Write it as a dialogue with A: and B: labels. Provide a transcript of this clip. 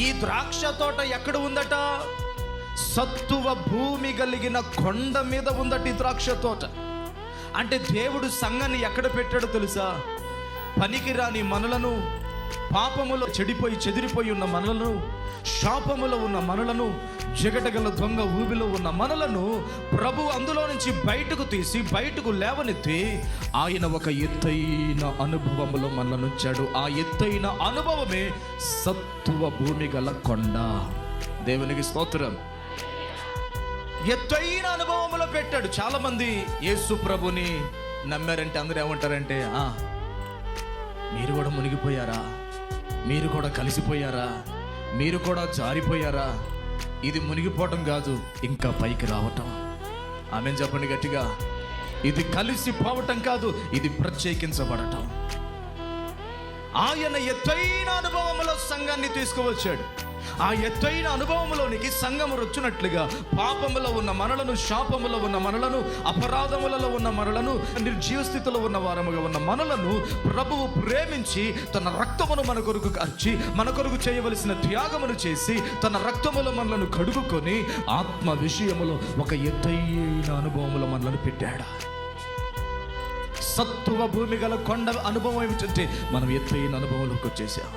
A: ఈ ద్రాక్ష తోట ఎక్కడ ఉందట? సత్తువ భూమి కలిగిన కొండ మీద ఉందట ఈ ద్రాక్ష తోట. అంటే దేవుడు సంఘాన్ని ఎక్కడ పెట్టాడో తెలుసా? పనికిరాని మనలను, పాపములో చెడిపోయి చెదిరిపోయి ఉన్న మనలను, శాపములో ఉన్న మనలను, జగటగల దొంగ ఊబిలో ఉన్న మనలను ప్రభు అందులో నుంచి బయటకు తీసి బయటకు లేవనెత్తి ఆయన ఒక ఎత్తైన అనుభవములో మనలను ఉంచాడు. ఆ ఎత్తైన అనుభవమే సత్తువ భూమి గల కొండ. దేవునికి స్తోత్రం. ఎత్తైన అనుభవములో పెట్టాడు. చాలా మంది యేసు ప్రభుని నమ్మారంటే అందరూ ఏమంటారంటే, మీరు కూడా మునిగిపోయారా, మీరు కూడా కలిసిపోయారా, మీరు కూడా జారిపోయారా? ఇది మునిగిపోవటం కాదు, ఇంకా పైకి రావటం. ఆమేన్ చెప్పండి గట్టిగా. ఇది కలిసిపోవటం కాదు, ఇది ప్రత్యేకించబడటం. ఆయన ఎత్తైన అనుభవములో సంఘాన్ని తీసుకువచ్చాడు. ఆ ఎత్తైన అనుభవంలోనికి సంఘము వచ్చినట్లుగా పాపములో ఉన్న మనలను, శాపములో ఉన్న మనలను, అపరాధములలో ఉన్న మనలను, నిర్జీవ స్థితిలో ఉన్న వారముగా ఉన్న మనలను ప్రభువు ప్రేమించి తన రక్తమును మన కొరకు కార్చి, మన కొరకు చేయవలసిన త్యాగమును చేసి తన రక్తములో మనలను కడుగుకొని ఆత్మ విషయములో ఒక ఎత్తైన అనుభవములో మనలను పెట్టాడు. సత్తువ భూమి గల కొండ అనుభవం ఏమిటంటే మనం ఎత్తైన అనుభవంలోకి వచ్చేసాం.